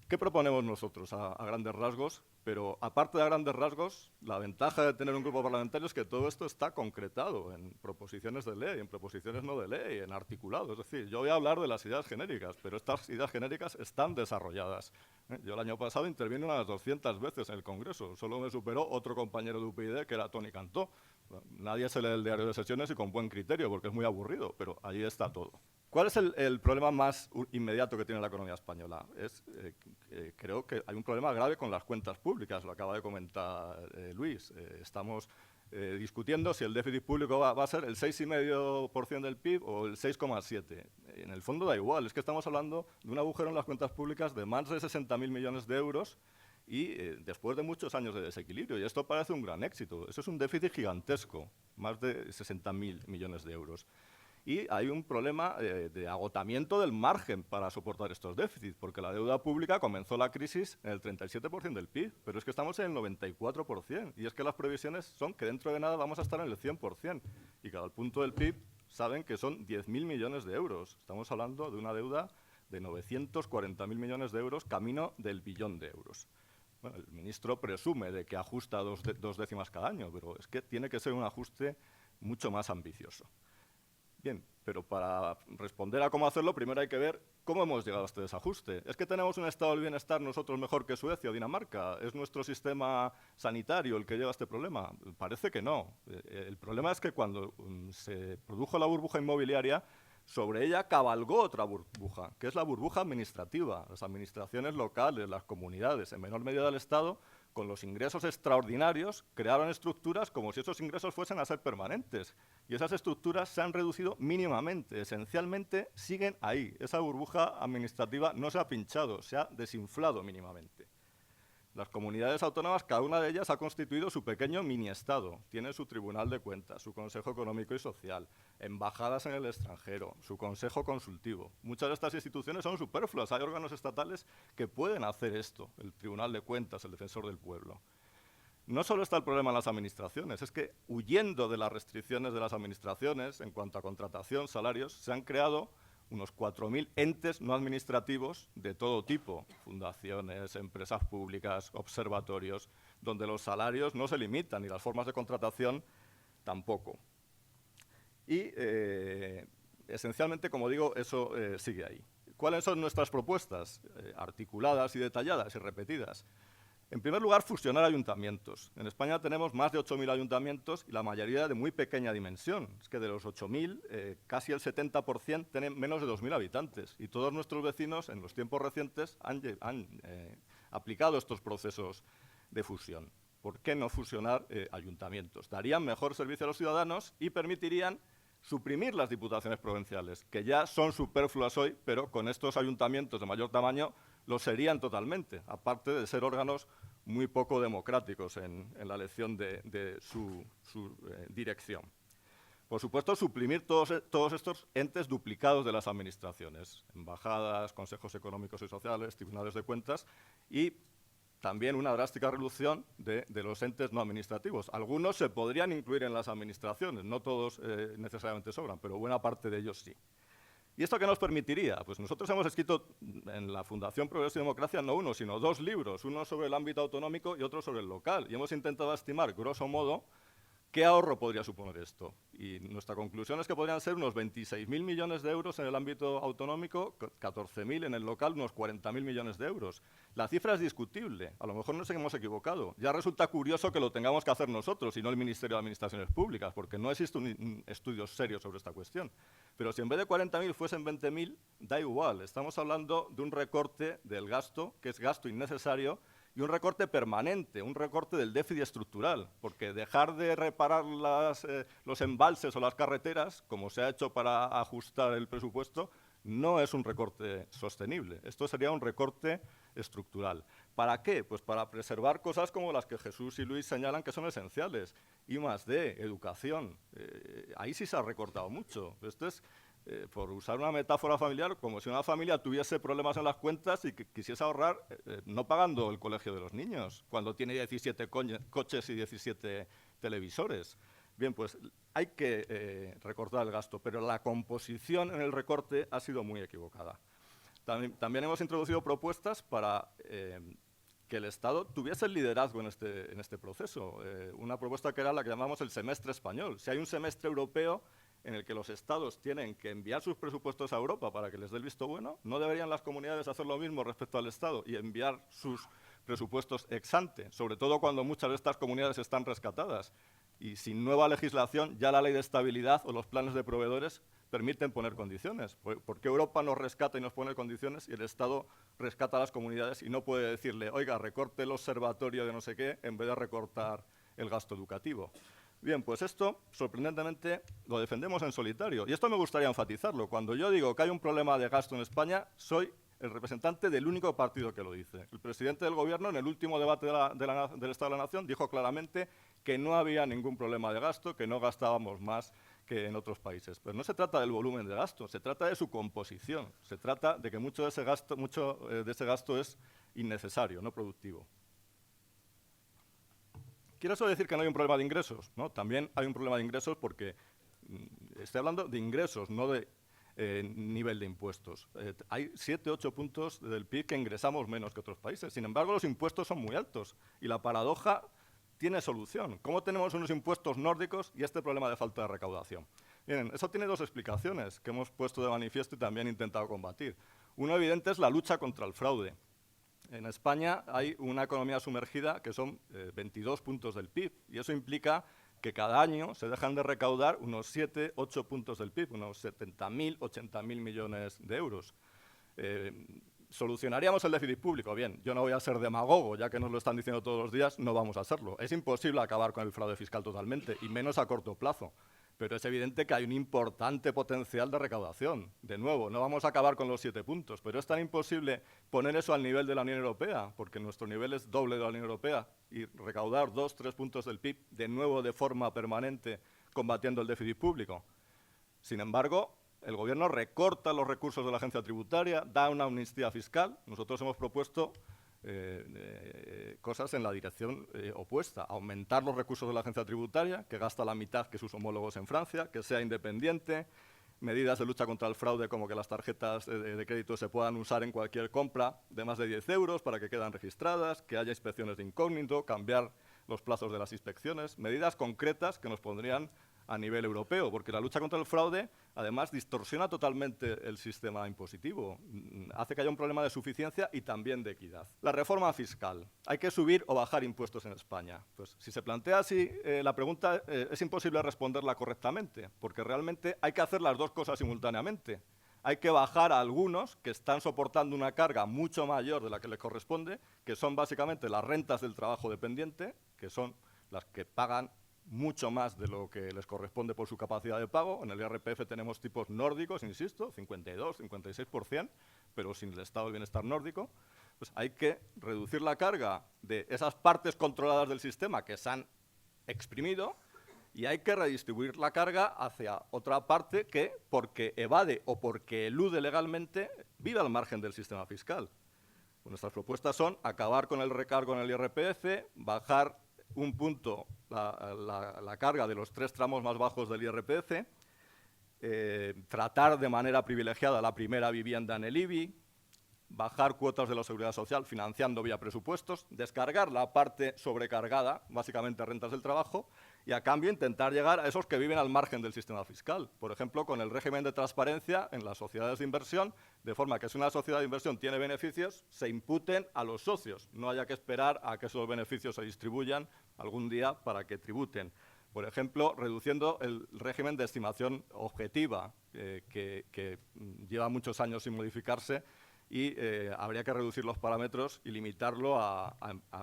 ¿Qué proponemos nosotros a grandes rasgos? Pero aparte de grandes rasgos, la ventaja de tener un grupo parlamentario es que todo esto está concretado en proposiciones de ley, en proposiciones no de ley, en articulado. Es decir, yo voy a hablar de las ideas genéricas, pero estas ideas genéricas están desarrolladas. Yo el año pasado intervine unas 200 veces en el Congreso. Solo me superó otro compañero de UPyD, que era Toni Cantó. Nadie se lee el diario de sesiones y con buen criterio, porque es muy aburrido, pero allí está todo. ¿Cuál es el problema más inmediato que tiene la economía española? Creo que hay un problema grave con las cuentas públicas, lo acaba de comentar Luis. Estamos discutiendo si el déficit público va a ser el 6,5% del PIB o el 6,7%. En el fondo da igual, es que estamos hablando de un agujero en las cuentas públicas de más de 60.000 millones de euros y después de muchos años de desequilibrio. Y esto parece un gran éxito. Eso es un déficit gigantesco, más de 60.000 millones de euros. Y hay un problema de agotamiento del margen para soportar estos déficits, porque la deuda pública comenzó la crisis en el 37% del PIB, pero es que estamos en el 94%, y es que las previsiones son que dentro de nada vamos a estar en el 100%, y cada punto del PIB saben que son 10.000 millones de euros. Estamos hablando de una deuda de 940.000 millones de euros, camino del billón de euros. Bueno, el ministro presume de que ajusta dos décimas cada año, pero es que tiene que ser un ajuste mucho más ambicioso. Bien, pero para responder a cómo hacerlo, primero hay que ver cómo hemos llegado a este desajuste. ¿Es que tenemos un estado del bienestar nosotros mejor que Suecia o Dinamarca? ¿Es nuestro sistema sanitario el que lleva a este problema? Parece que no. El problema es que cuando se produjo la burbuja inmobiliaria, sobre ella cabalgó otra burbuja, que es la burbuja administrativa. Las administraciones locales, las comunidades, en menor medida del Estado, con los ingresos extraordinarios, crearon estructuras como si esos ingresos fuesen a ser permanentes. Y esas estructuras se han reducido mínimamente, esencialmente siguen ahí. Esa burbuja administrativa no se ha pinchado, se ha desinflado mínimamente. Las comunidades autónomas, cada una de ellas ha constituido su pequeño mini-estado. Tiene su Tribunal de Cuentas, su Consejo Económico y Social, embajadas en el extranjero, su Consejo Consultivo. Muchas de estas instituciones son superfluas. Hay órganos estatales que pueden hacer esto, el Tribunal de Cuentas, el Defensor del Pueblo. No solo está el problema en las administraciones, es que huyendo de las restricciones de las administraciones en cuanto a contratación, salarios, se han creado unos 4.000 entes no administrativos de todo tipo, fundaciones, empresas públicas, observatorios, donde los salarios no se limitan y las formas de contratación tampoco. Y, esencialmente, como digo, eso sigue ahí. ¿Cuáles son nuestras propuestas? Articuladas y detalladas y repetidas. En primer lugar, fusionar ayuntamientos. En España tenemos más de 8.000 ayuntamientos y la mayoría de muy pequeña dimensión. Es que de los 8.000, casi el 70% tienen menos de 2.000 habitantes. Y todos nuestros vecinos, en los tiempos recientes, han aplicado estos procesos de fusión. ¿Por qué no fusionar ayuntamientos? Darían mejor servicio a los ciudadanos y permitirían suprimir las diputaciones provinciales, que ya son superfluas hoy, pero con estos ayuntamientos de mayor tamaño lo serían totalmente, aparte de ser órganos muy poco democráticos en la elección de su dirección. Por supuesto, suprimir todos estos entes duplicados de las administraciones, embajadas, consejos económicos y sociales, tribunales de cuentas, y también una drástica reducción de los entes no administrativos. Algunos se podrían incluir en las administraciones, no todos necesariamente sobran, pero buena parte de ellos sí. ¿Y esto qué nos permitiría? Pues nosotros hemos escrito en la Fundación Progreso y Democracia no uno, sino dos libros, uno sobre el ámbito autonómico y otro sobre el local, y hemos intentado estimar, grosso modo, ¿qué ahorro podría suponer esto? Y nuestra conclusión es que podrían ser unos 26.000 millones de euros en el ámbito autonómico, 14.000 en el local, unos 40.000 millones de euros. La cifra es discutible, a lo mejor nos hemos equivocado. Ya resulta curioso que lo tengamos que hacer nosotros y no el Ministerio de Administraciones Públicas, porque no existe un estudio serio sobre esta cuestión. Pero si en vez de 40.000 fuesen 20.000, da igual. Estamos hablando de un recorte del gasto, que es gasto innecesario, y un recorte permanente, un recorte del déficit estructural, porque dejar de reparar los embalses o las carreteras, como se ha hecho para ajustar el presupuesto, no es un recorte sostenible. Esto sería un recorte estructural. ¿Para qué? Pues para preservar cosas como las que Jesús y Luis señalan que son esenciales. I+D, educación. Ahí sí se ha recortado mucho. Esto es, por usar una metáfora familiar, como si una familia tuviese problemas en las cuentas y que quisiese ahorrar no pagando el colegio de los niños, cuando tiene 17 coches y 17 televisores. Bien, pues hay que recortar el gasto, pero la composición en el recorte ha sido muy equivocada. También hemos introducido propuestas para que el Estado tuviese el liderazgo en este proceso. Una propuesta que era la que llamamos el semestre español. Si hay un semestre europeo en el que los Estados tienen que enviar sus presupuestos a Europa para que les dé el visto bueno, ¿no deberían las comunidades hacer lo mismo respecto al Estado y enviar sus presupuestos ex ante? Sobre todo cuando muchas de estas comunidades están rescatadas y sin nueva legislación ya la ley de estabilidad o los planes de proveedores permiten poner condiciones. ¿Por qué Europa nos rescata y nos pone condiciones y el Estado rescata a las comunidades y no puede decirle, oiga, recorte el observatorio de no sé qué en vez de recortar el gasto educativo? Bien, pues esto, sorprendentemente, lo defendemos en solitario. Y esto me gustaría enfatizarlo. Cuando yo digo que hay un problema de gasto en España, soy el representante del único partido que lo dice. El presidente del Gobierno, en el último debate del Estado de la Nación, dijo claramente que no había ningún problema de gasto, que no gastábamos más que en otros países. Pero no se trata del volumen de gasto, se trata de su composición. Se trata de que mucho de ese gasto es innecesario, no productivo. ¿Quiere eso decir que no hay un problema de ingresos? ¿No? También hay un problema de ingresos porque estoy hablando de ingresos, no de nivel de impuestos. Hay 7-8 puntos del PIB que ingresamos menos que otros países. Sin embargo, los impuestos son muy altos y la paradoja tiene solución. ¿Cómo tenemos unos impuestos nórdicos y este problema de falta de recaudación? Bien, eso tiene dos explicaciones que hemos puesto de manifiesto y también intentado combatir. Uno evidente es la lucha contra el fraude. En España hay una economía sumergida que son 22 puntos del PIB y eso implica que cada año se dejan de recaudar unos 7-8 puntos del PIB, unos 70.000, 80.000 millones de euros. ¿Solucionaríamos el déficit público? Bien, yo no voy a ser demagogo, ya que nos lo están diciendo todos los días, no vamos a hacerlo. Es imposible acabar con el fraude fiscal totalmente, y menos a corto plazo. Pero es evidente que hay un importante potencial de recaudación. De nuevo, no vamos a acabar con los 7 puntos, pero es tan imposible poner eso al nivel de la Unión Europea, porque nuestro nivel es doble de la Unión Europea, y recaudar 2-3 puntos del PIB de nuevo de forma permanente combatiendo el déficit público. Sin embargo, el Gobierno recorta los recursos de la agencia tributaria, da una amnistía fiscal. Nosotros hemos propuesto cosas en la dirección opuesta, aumentar los recursos de la agencia tributaria, que gasta la mitad que sus homólogos en Francia, que sea independiente, medidas de lucha contra el fraude como que las tarjetas de crédito se puedan usar en cualquier compra de más de 10 euros para que quedan registradas, que haya inspecciones de incógnito, cambiar los plazos de las inspecciones, medidas concretas que nos pondrían a nivel europeo, porque la lucha contra el fraude, además, distorsiona totalmente el sistema impositivo, hace que haya un problema de suficiencia y también de equidad. La reforma fiscal. ¿Hay que subir o bajar impuestos en España? Pues si se plantea así, la pregunta es imposible responderla correctamente, porque realmente hay que hacer las dos cosas simultáneamente. Hay que bajar a algunos que están soportando una carga mucho mayor de la que les corresponde, que son básicamente las rentas del trabajo dependiente, que son las que pagan mucho más de lo que les corresponde por su capacidad de pago. En el IRPF tenemos tipos nórdicos, insisto, 52, 56%, pero sin el estado del bienestar nórdico. Pues hay que reducir la carga de esas partes controladas del sistema que se han exprimido y hay que redistribuir la carga hacia otra parte que, porque evade o porque elude legalmente, vive al margen del sistema fiscal. Pues nuestras propuestas son acabar con el recargo en el IRPF, bajar un punto la carga de los 3 tramos más bajos del IRPF, tratar de manera privilegiada la primera vivienda en el IBI, bajar cuotas de la Seguridad Social financiando vía presupuestos, descargar la parte sobrecargada, básicamente rentas del trabajo, y a cambio intentar llegar a esos que viven al margen del sistema fiscal. Por ejemplo, con el régimen de transparencia en las sociedades de inversión, de forma que si una sociedad de inversión tiene beneficios, se imputen a los socios. No haya que esperar a que esos beneficios se distribuyan algún día para que tributen. Por ejemplo, reduciendo el régimen de estimación objetiva, que lleva muchos años sin modificarse, y habría que reducir los parámetros y limitarlo a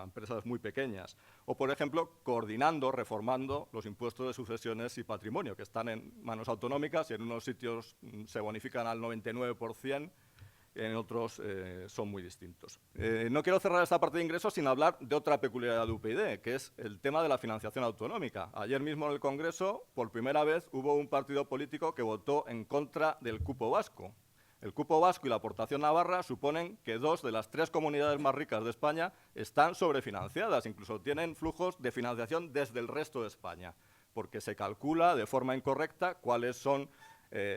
empresas muy pequeñas. O, por ejemplo, coordinando, reformando los impuestos de sucesiones y patrimonio, que están en manos autonómicas y en unos sitios se bonifican al 99%, en otros son muy distintos. No quiero cerrar esta parte de ingresos sin hablar de otra peculiaridad de UPyD, que es el tema de la financiación autonómica. Ayer mismo en el Congreso, por primera vez, hubo un partido político que votó en contra del cupo vasco. El cupo vasco y la aportación navarra suponen que 2 de las 3 comunidades más ricas de España están sobrefinanciadas, incluso tienen flujos de financiación desde el resto de España, porque se calcula de forma incorrecta cuáles son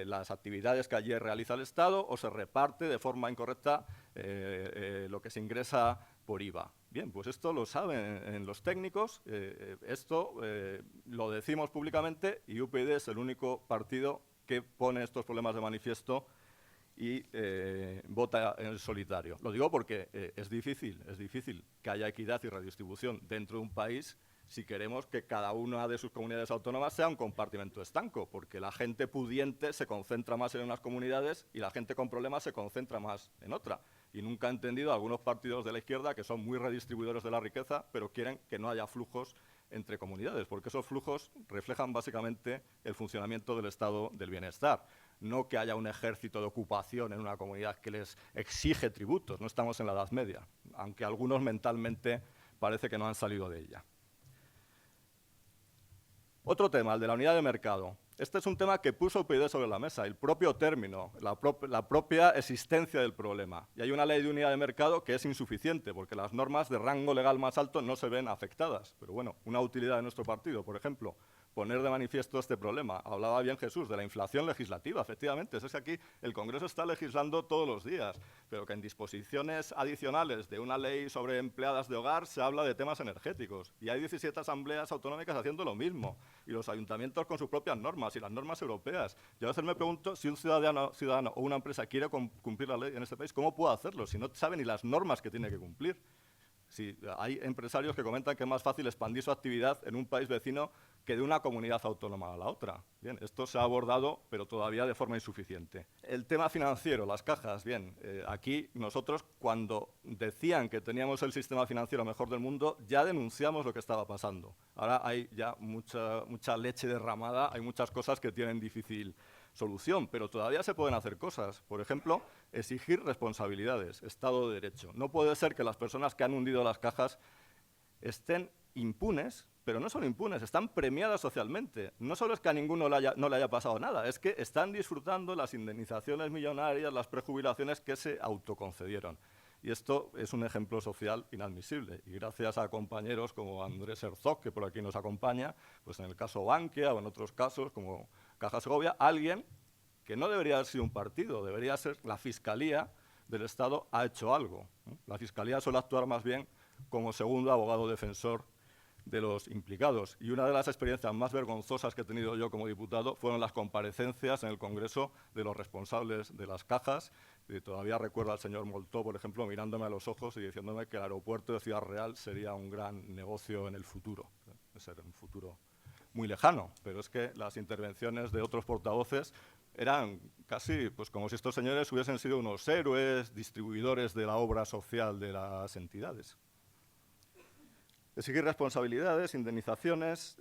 las actividades que allí realiza el Estado o se reparte de forma incorrecta lo que se ingresa por IVA. Bien, pues esto lo saben los técnicos, esto lo decimos públicamente y UPyD es el único partido que pone estos problemas de manifiesto y vota en solitario. Lo digo porque es difícil que haya equidad y redistribución dentro de un país si queremos que cada una de sus comunidades autónomas sea un compartimento estanco, porque la gente pudiente se concentra más en unas comunidades y la gente con problemas se concentra más en otra. Y nunca he entendido a algunos partidos de la izquierda que son muy redistribuidores de la riqueza, pero quieren que no haya flujos entre comunidades, porque esos flujos reflejan básicamente el funcionamiento del estado del bienestar. No que haya un ejército de ocupación en una comunidad que les exige tributos. No estamos en la Edad Media, aunque algunos mentalmente parece que no han salido de ella. Otro tema, el de la unidad de mercado. Este es un tema que puso UPyD sobre la mesa, el propio término, la propia existencia del problema. Y hay una ley de unidad de mercado que es insuficiente, porque las normas de rango legal más alto no se ven afectadas. Pero bueno, una utilidad de nuestro partido, por ejemplo, poner de manifiesto este problema. Hablaba bien Jesús de la inflación legislativa, efectivamente. Es que aquí el Congreso está legislando todos los días, pero que en disposiciones adicionales de una ley sobre empleadas de hogar se habla de temas energéticos. Y hay 17 asambleas autonómicas haciendo lo mismo. Y los ayuntamientos con sus propias normas y las normas europeas. Yo a veces me pregunto si un ciudadano o una empresa quiere cumplir la ley en este país, ¿cómo puede hacerlo si no sabe ni las normas que tiene que cumplir? Si hay empresarios que comentan que es más fácil expandir su actividad en un país vecino que de una comunidad autónoma a la otra. Bien, esto se ha abordado, pero todavía de forma insuficiente. El tema financiero, las cajas, bien, aquí nosotros cuando decían que teníamos el sistema financiero mejor del mundo, ya denunciamos lo que estaba pasando. Ahora hay ya mucha leche derramada, hay muchas cosas que tienen difícil solución, pero todavía se pueden hacer cosas. Por ejemplo, exigir responsabilidades, Estado de Derecho. No puede ser que las personas que han hundido las cajas estén impunes, pero no son impunes, están premiadas socialmente. No solo es que a ninguno no le haya pasado nada, es que están disfrutando las indemnizaciones millonarias, las prejubilaciones que se autoconcedieron. Y esto es un ejemplo social inadmisible. Y gracias a compañeros como Andrés Herzog, que por aquí nos acompaña, pues en el caso Bankia o en otros casos como Caja Segovia, alguien que no debería haber sido un partido, debería ser la Fiscalía del Estado, ha hecho algo. La Fiscalía suele actuar más bien como segundo abogado defensor de los implicados. Y una de las experiencias más vergonzosas que he tenido yo como diputado fueron las comparecencias en el Congreso de los responsables de las cajas. Y todavía recuerdo al señor Moltó, por ejemplo, mirándome a los ojos y diciéndome que el aeropuerto de Ciudad Real sería un gran negocio en el futuro. Es ser un futuro muy lejano, pero es que las intervenciones de otros portavoces eran casi pues, como si estos señores hubiesen sido unos héroes, distribuidores de la obra social de las entidades. Exigir responsabilidades, indemnizaciones,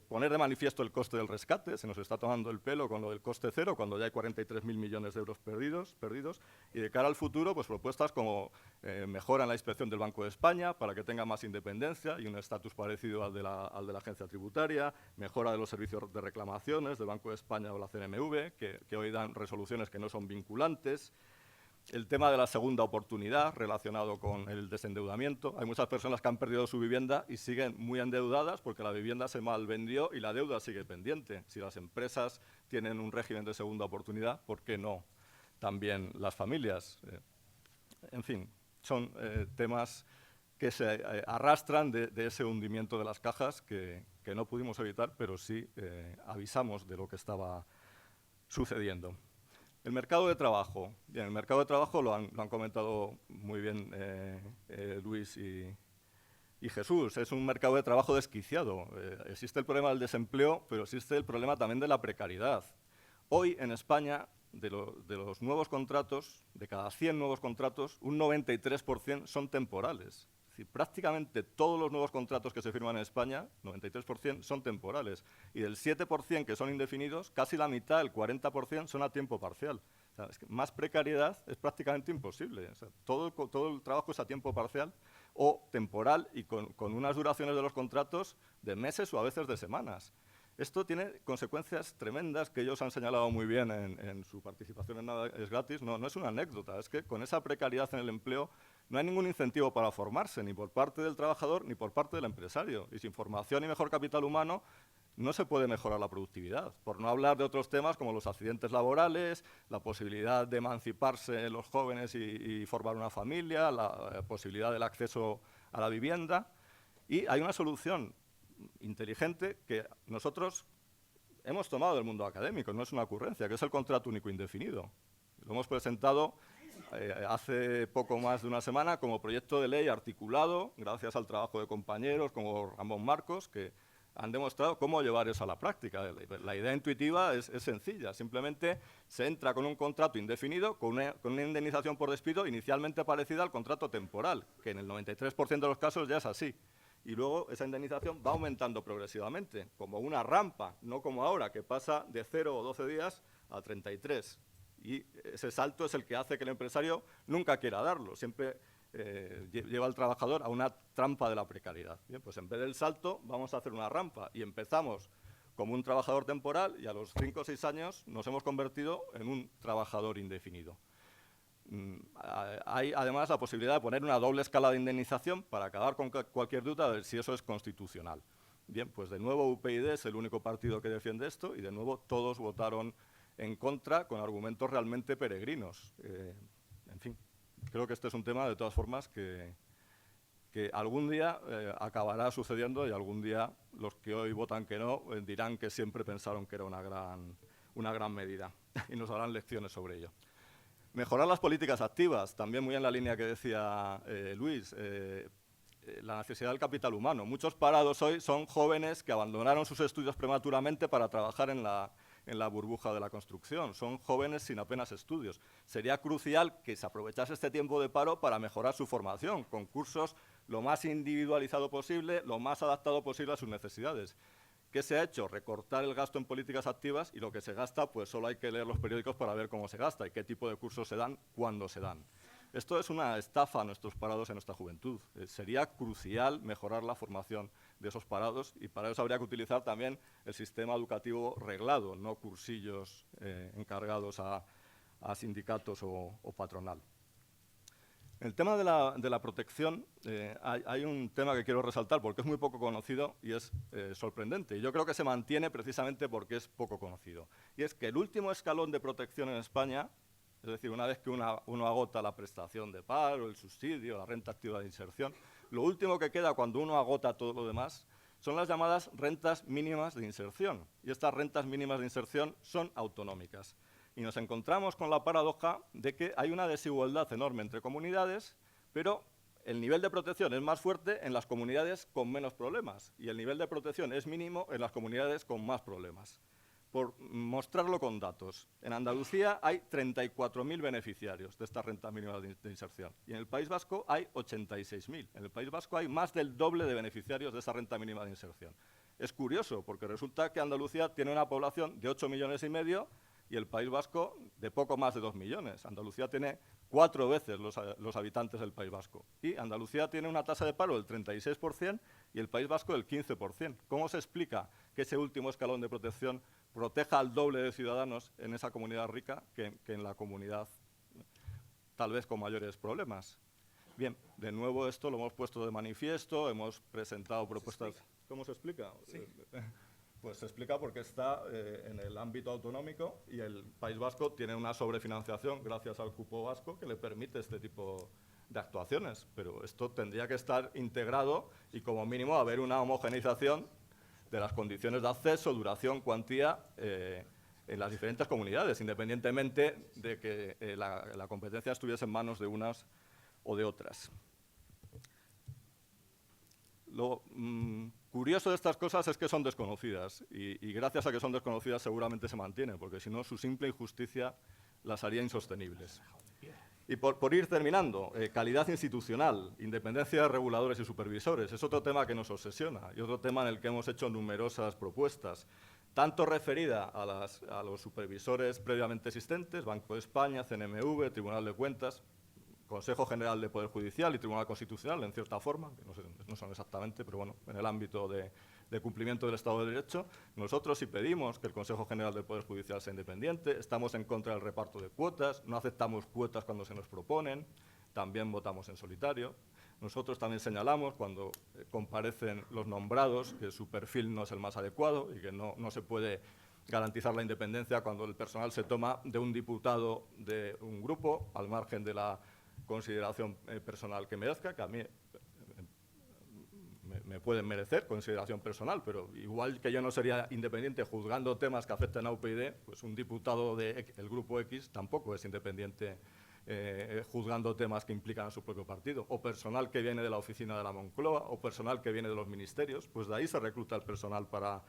poner de manifiesto el coste del rescate. Se nos está tomando el pelo con lo del coste cero, cuando ya hay 43.000 millones de euros perdidos. Y de cara al futuro, pues propuestas como mejora en la inspección del Banco de España para que tenga más independencia y un estatus parecido al de la agencia tributaria, mejora de los servicios de reclamaciones del Banco de España o la CNMV, que hoy dan resoluciones que no son vinculantes. El tema de la segunda oportunidad relacionado con el desendeudamiento. Hay muchas personas que han perdido su vivienda y siguen muy endeudadas porque la vivienda se malvendió y la deuda sigue pendiente. Si las empresas tienen un régimen de segunda oportunidad, ¿por qué no también las familias? En fin, son temas que se arrastran de ese hundimiento de las cajas que no pudimos evitar, pero sí avisamos de lo que estaba sucediendo. El mercado de trabajo. Bien, el mercado de trabajo lo han comentado muy bien Luis y Jesús. Es un mercado de trabajo desquiciado. Existe el problema del desempleo, pero existe el problema también de la precariedad. Hoy en España, de los nuevos contratos, de cada 100 nuevos contratos, un 93% son temporales. Es decir, prácticamente todos los nuevos contratos que se firman en España, 93%, son temporales. Y del 7% que son indefinidos, casi la mitad, el 40%, son a tiempo parcial. O sea, es que más precariedad es prácticamente imposible. O sea, todo el trabajo es a tiempo parcial o temporal y con unas duraciones de los contratos de meses o a veces de semanas. Esto tiene consecuencias tremendas que ellos han señalado muy bien en su participación en Nada es Gratis. No es una anécdota, es que con esa precariedad en el empleo no hay ningún incentivo para formarse, ni por parte del trabajador ni por parte del empresario. Y sin formación y mejor capital humano, no se puede mejorar la productividad, por no hablar de otros temas como los accidentes laborales, la posibilidad de emanciparse los jóvenes y formar una familia, la posibilidad del acceso a la vivienda. Y hay una solución inteligente que nosotros hemos tomado del mundo académico, no es una ocurrencia, que es el contrato único indefinido. Lo hemos presentado hace poco más de una semana como proyecto de ley articulado, gracias al trabajo de compañeros como Ramón Marcos, que han demostrado cómo llevar eso a la práctica. La idea intuitiva es sencilla, simplemente se entra con un contrato indefinido, con una indemnización por despido inicialmente parecida al contrato temporal, que en el 93% de los casos ya es así. Y luego esa indemnización va aumentando progresivamente, como una rampa, no como ahora, que pasa de 0 o 12 días a 33. Y ese salto es el que hace que el empresario nunca quiera darlo, siempre lleva al trabajador a una trampa de la precariedad. Bien, pues en vez del salto vamos a hacer una rampa y empezamos como un trabajador temporal y a los 5 o 6 años nos hemos convertido en un trabajador indefinido. Hay además la posibilidad de poner una doble escala de indemnización para acabar con cualquier duda de si eso es constitucional. Bien, pues de nuevo UPyD es el único partido que defiende esto y de nuevo todos votaron en contra con argumentos realmente peregrinos. En fin, creo que este es un tema de todas formas que algún día acabará sucediendo y algún día los que hoy votan que no dirán que siempre pensaron que era una gran medida y nos harán lecciones sobre ello. Mejorar las políticas activas, también muy en la línea que decía Luis, la necesidad del capital humano. Muchos parados hoy son jóvenes que abandonaron sus estudios prematuramente para trabajar en la burbuja de la construcción. Son jóvenes sin apenas estudios. Sería crucial que se aprovechase este tiempo de paro para mejorar su formación, con cursos lo más individualizado posible, lo más adaptado posible a sus necesidades. ¿Qué se ha hecho? Recortar el gasto en políticas activas y lo que se gasta, pues solo hay que leer los periódicos para ver cómo se gasta y qué tipo de cursos se dan, cuándo se dan. Esto es una estafa a nuestros parados en nuestra juventud. Sería crucial mejorar la formación de esos parados y para eso habría que utilizar también el sistema educativo reglado, no cursillos encargados a sindicatos o patronal. En el tema de la protección, hay un tema que quiero resaltar porque es muy poco conocido y es sorprendente. Y yo creo que se mantiene precisamente porque es poco conocido. Y es que el último escalón de protección en España, es decir, una vez que uno agota la prestación de paro, el subsidio, la renta activa de inserción, lo último que queda cuando uno agota todo lo demás son las llamadas rentas mínimas de inserción. Y estas rentas mínimas de inserción son autonómicas. Y nos encontramos con la paradoja de que hay una desigualdad enorme entre comunidades, pero el nivel de protección es más fuerte en las comunidades con menos problemas y el nivel de protección es mínimo en las comunidades con más problemas. Por mostrarlo con datos, en Andalucía hay 34.000 beneficiarios de esta renta mínima de inserción y en el País Vasco hay 86.000. En el País Vasco hay más del doble de beneficiarios de esa renta mínima de inserción. Es curioso porque resulta que Andalucía tiene una población de 8,5 millones y el País Vasco de poco más de 2 millones. Andalucía tiene 4 veces los habitantes del País Vasco. Y Andalucía tiene una tasa de paro del 36% y el País Vasco del 15%. ¿Cómo se explica que ese último escalón de protección proteja al doble de ciudadanos en esa comunidad rica que en la comunidad tal vez con mayores problemas? Bien, de nuevo esto lo hemos puesto de manifiesto, hemos presentado propuestas. ¿Cómo se explica? Sí. Pues se explica porque está en el ámbito autonómico y el País Vasco tiene una sobrefinanciación gracias al cupo vasco que le permite este tipo de actuaciones. Pero esto tendría que estar integrado y como mínimo haber una homogeneización de las condiciones de acceso, duración, cuantía en las diferentes comunidades, independientemente de que la competencia estuviese en manos de unas o de otras. Lo curioso de estas cosas es que son desconocidas y gracias a que son desconocidas seguramente se mantienen, porque si no su simple injusticia las haría insostenibles. Y por ir terminando, calidad institucional, independencia de reguladores y supervisores, es otro tema que nos obsesiona y otro tema en el que hemos hecho numerosas propuestas, tanto referida a los supervisores previamente existentes, Banco de España, CNMV, Tribunal de Cuentas, Consejo General de Poder Judicial y Tribunal Constitucional, en cierta forma, que no son exactamente, pero bueno, en el ámbito de cumplimiento del Estado de Derecho. Nosotros sí pedimos que el Consejo General del Poder Judicial sea independiente, estamos en contra del reparto de cuotas, no aceptamos cuotas cuando se nos proponen, también votamos en solitario. Nosotros también señalamos, cuando comparecen los nombrados, que su perfil no es el más adecuado y que no se puede garantizar la independencia cuando el personal se toma de un diputado de un grupo, al margen de la consideración personal que merezca, que a mí me pueden merecer consideración personal, pero igual que yo no sería independiente juzgando temas que afecten a UPyD, pues un diputado del Grupo X tampoco es independiente juzgando temas que implican a su propio partido, o personal que viene de la oficina de la Moncloa, o personal que viene de los ministerios, pues de ahí se recluta el personal para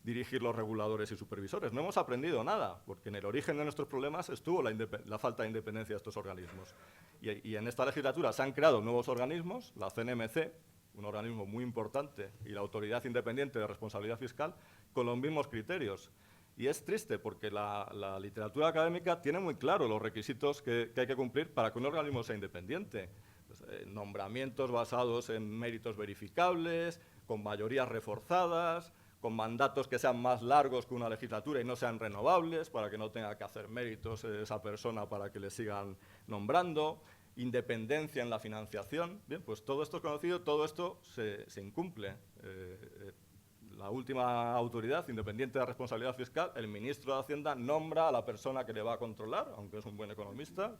dirigir los reguladores y supervisores. No hemos aprendido nada, porque en el origen de nuestros problemas estuvo la falta de independencia de estos organismos. Y en esta legislatura se han creado nuevos organismos, la CNMC, un organismo muy importante, y la Autoridad Independiente de Responsabilidad Fiscal, con los mismos criterios. Y es triste porque la literatura académica tiene muy claro los requisitos que hay que cumplir para que un organismo sea independiente. Pues, nombramientos basados en méritos verificables, con mayorías reforzadas, con mandatos que sean más largos que una legislatura y no sean renovables, para que no tenga que hacer méritos esa persona para que le sigan nombrando, independencia en la financiación. Bien, pues todo esto es conocido, todo esto se incumple. La última autoridad independiente de responsabilidad fiscal, el ministro de Hacienda, nombra a la persona que le va a controlar, aunque es un buen economista,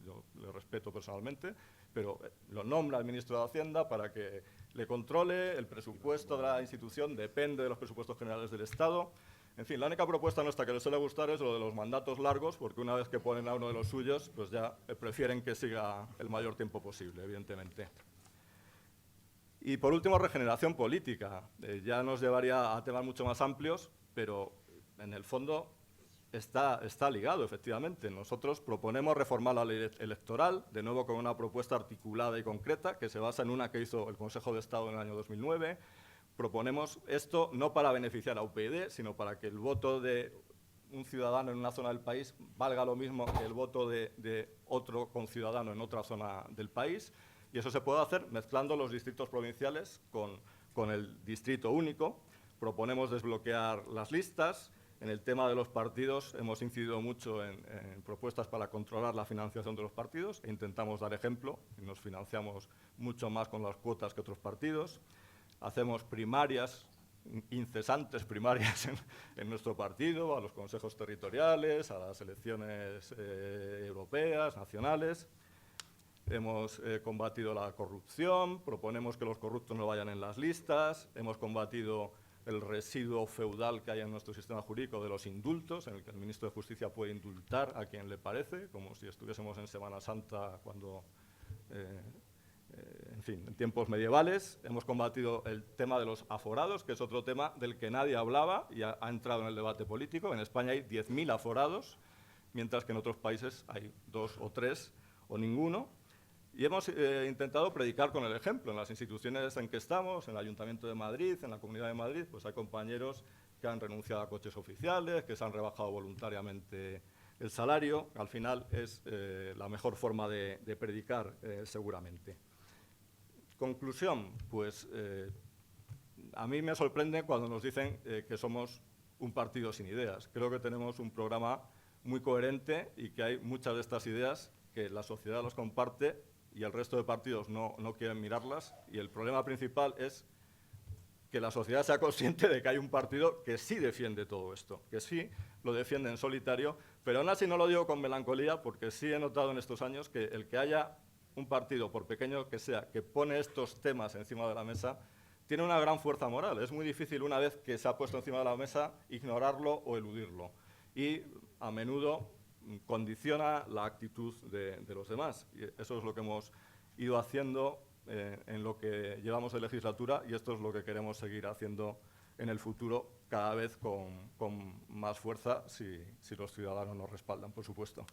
yo le respeto personalmente, pero lo nombra el ministro de Hacienda para que le controle. El presupuesto de la institución depende de los presupuestos generales del Estado. En fin, la única propuesta nuestra que les suele gustar es lo de los mandatos largos, porque una vez que ponen a uno de los suyos, pues ya prefieren que siga el mayor tiempo posible, evidentemente. Y por último, regeneración política. Ya nos llevaría a temas mucho más amplios, pero en el fondo está ligado, efectivamente. Nosotros proponemos reformar la ley electoral, de nuevo con una propuesta articulada y concreta, que se basa en una que hizo el Consejo de Estado en el año 2009. Proponemos esto no para beneficiar a UPyD, sino para que el voto de un ciudadano en una zona del país valga lo mismo que el voto de otro conciudadano en otra zona del país. Y eso se puede hacer mezclando los distritos provinciales con el distrito único. Proponemos desbloquear las listas. En el tema de los partidos hemos incidido mucho en propuestas para controlar la financiación de los partidos e intentamos dar ejemplo. Nos financiamos mucho más con las cuotas que otros partidos. Hacemos primarias, incesantes primarias en nuestro partido, a los consejos territoriales, a las elecciones europeas, nacionales. Hemos combatido la corrupción, proponemos que los corruptos no vayan en las listas, hemos combatido el residuo feudal que hay en nuestro sistema jurídico de los indultos, en el que el ministro de Justicia puede indultar a quien le parece, como si estuviésemos en Semana Santa cuando, en fin, en tiempos medievales. Hemos combatido el tema de los aforados, que es otro tema del que nadie hablaba y ha entrado en el debate político. En España hay 10.000 aforados, mientras que en otros países hay 2 o 3 o ninguno. Y hemos intentado predicar con el ejemplo. En las instituciones en que estamos, en el Ayuntamiento de Madrid, en la Comunidad de Madrid, pues hay compañeros que han renunciado a coches oficiales, que se han rebajado voluntariamente el salario. Al final es la mejor forma de predicar, seguramente. Conclusión, pues a mí me sorprende cuando nos dicen que somos un partido sin ideas. Creo que tenemos un programa muy coherente y que hay muchas de estas ideas que la sociedad los comparte y el resto de partidos no quieren mirarlas, y el problema principal es que la sociedad sea consciente de que hay un partido que sí defiende todo esto, que sí lo defiende en solitario, pero aún así no lo digo con melancolía, porque sí he notado en estos años que el que haya un partido, por pequeño que sea, que pone estos temas encima de la mesa, tiene una gran fuerza moral. Es muy difícil, una vez que se ha puesto encima de la mesa, ignorarlo o eludirlo. Y a menudo condiciona la actitud de los demás. Y eso es lo que hemos ido haciendo en lo que llevamos de legislatura, y esto es lo que queremos seguir haciendo en el futuro, cada vez con más fuerza, si los ciudadanos nos respaldan, por supuesto.